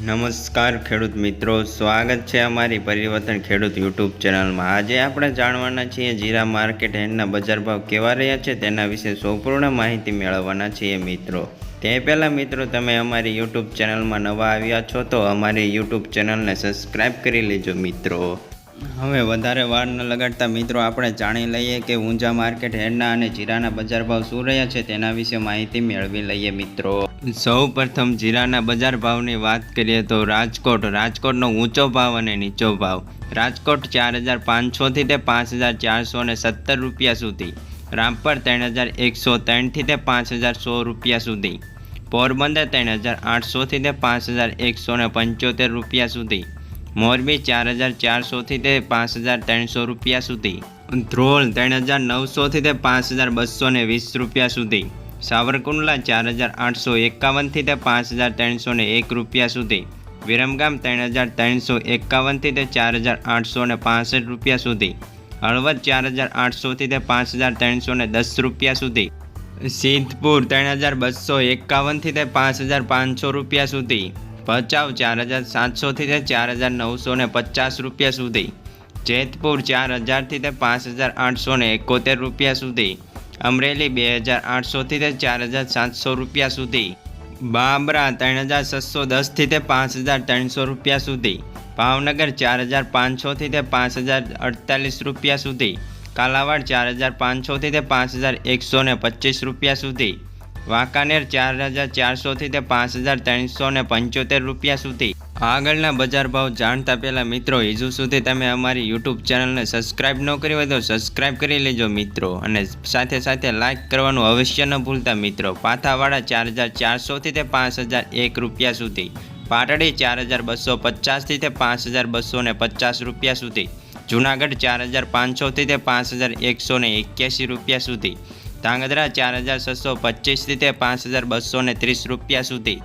નમસ્કાર ખેડૂત મિત્રો, સ્વાગત છે અમારી પરિવર્તન ખેડૂત યુટ્યુબ ચેનલમાં। આજે આપણે જાણવાના છીએ જીરા માર્કેટ યાર્ડના બજાર ભાવ કેવા રહ્યા છે તેના વિશે સંપૂર્ણ માહિતી મેળવવાના છીએ મિત્રો। તે પહેલાં મિત્રો, તમે અમારી યુટ્યુબ ચેનલમાં નવા આવ્યા છો તો અમારી યુટ્યુબ ચેનલને સબસ્ક્રાઈબ કરી લેજો મિત્રો। હવે વધારે વાર ન લગાડતા મિત્રો, આપણે જાણી લઈએ કે ઊંઝા માર્કેટ યાર્ડના અને જીરાના બજાર ભાવ શું રહ્યા છે તેના વિશે માહિતી મેળવી લઈએ મિત્રો। સૌ પ્રથમ જીરાના બજાર ભાવની વાત કરીએ તો રાજકોટનો ઊંચો ભાવ અને નીચો ભાવ। રાજકોટ 4500થી તે 5417 રૂપિયા સુધી, રામપર 3103થી તે 5100 રૂપિયા સુધી, પોરબંદર 3800થી તે 5175 રૂપિયા સુધી, મોરબી 4400થી તે 5300 રૂપિયા સુધી, ધ્રોલ 3900થી તે 5220 રૂપિયા સુધી, સાવરકુંડલા 4851થી તે 5301 રૂપિયા સુધી, વિરમગામ 3351થી તે 4865 રૂપિયા સુધી, હળવદ 4800થી તે 5310 રૂપિયા સુધી, સિદ્ધપુર 3251થી તે 5500 રૂપિયા સુધી, ભચાઉ 4700થી તે 4950 રૂપિયા સુધી, જેતપુર 4000થી તે 5871 રૂપિયા સુધી, અમરેલી 2800થી તે 4700 રૂપિયા સુધી, બાબરા 3610થી તે 5300 રૂપિયા સુધી, ભાવનગર 4500થી તે 5048 રૂપિયા સુધી, કાલાવાડ 4500થી તે 5125 રૂપિયા સુધી, વાંકાનેર 4400થી તે 5375 રૂપિયા સુધી। આગળના બજાર ભાવ જાણતા પહેલાં મિત્રો, હજુ સુધી તમે અમારી યુટ્યુબ ચેનલને સબસ્ક્રાઈબ ન કરી હોય તો સબસ્ક્રાઈબ કરી લેજો મિત્રો, અને સાથે સાથે લાઇક કરવાનું અવશ્ય ન ભૂલતા મિત્રો। પાથાવાડા 4400થી તે 5001 રૂપિયા સુધી, પાટડી 4250થી તે 5250 રૂપિયા સુધી, જૂનાગઢ 4500થી તે 5181 રૂપિયા સુધી, ધાંગધ્રા 4625થી તે 5230 રૂપિયા સુધી,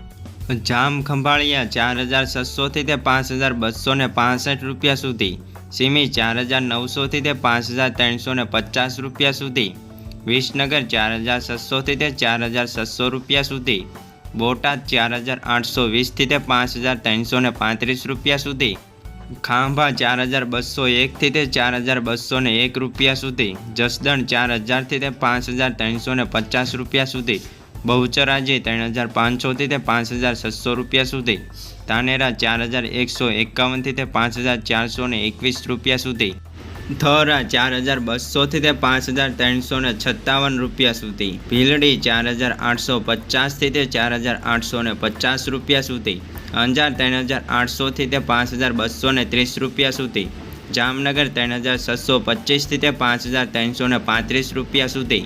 જામ ખંભાળિયા 4600થી તે 5265 રૂપિયા સુધી, સિમી 4900થી તે 5350 રૂપિયા સુધી, વિસનગર 4600થી તે 4600 રૂપિયા સુધી, બોટાદ 4820થી તે 5335 રૂપિયા સુધી, ખાંભા 4201થી તે 4201 રૂપિયા સુધી, જસદણ 4000થી તે 5350 રૂપિયા સુધી, બહુચરાજી 3500થી તે 5600 રૂપિયા સુધી, ધાનેરા 4151થી તે 5421 રૂપિયા સુધી, થરા 4200થી તે 5357 રૂપિયા સુધી, ભીલડી 4850થી તે 4850 રૂપિયા સુધી, અંજાર 3800થી તે 5230 રૂપિયા સુધી, જામનગર 3625થી તે 5335 રૂપિયા સુધી,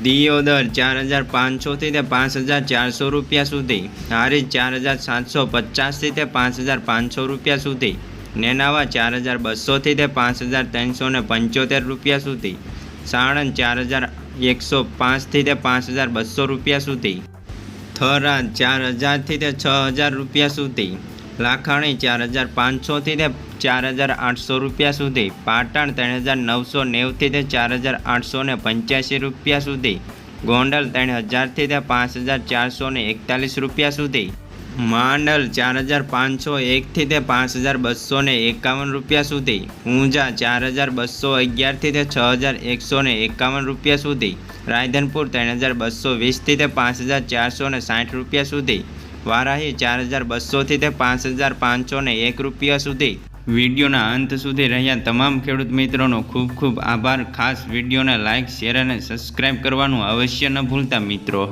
દિયોદર 4500થી તે 5400 રૂપિયા સુધી, હારીજ 4750થી તે 5500 રૂપિયા સુધી, નેનાવા 4200થી તે 5375 રૂપિયા સુધી, સાણંદ 4105થી તે 5200 રૂપિયા સુધી, થરાદ 4000થી તે 6000 રૂપિયા સુધી, લાખાણી 4500થી તે 4800 રૂપિયા સુધી, પાટણ 3990થી તે 4885 રૂપિયા સુધી, ગોંડલ 3000થી તે 5441 રૂપિયા સુધી, માંડલ 4501થી તે 5251 રૂપિયા સુધી, ઊંઝા 4211થી તે 6151 રૂપિયા સુધી, રાયધનપુર 3220થી તે 5460 રૂપિયા સુધી, વારાહી 4200થી તે 5501 રૂપિયા સુધી। વિડીયોના અંત સુધી રહ્યા તમામ ખેડૂત મિત્રોનો ખૂબ ખૂબ આભાર। ખાસ વિડીયોને લાઇક, શેર અને સબસ્ક્રાઈબ કરવાનું અવશ્ય ન ભૂલતા મિત્રો।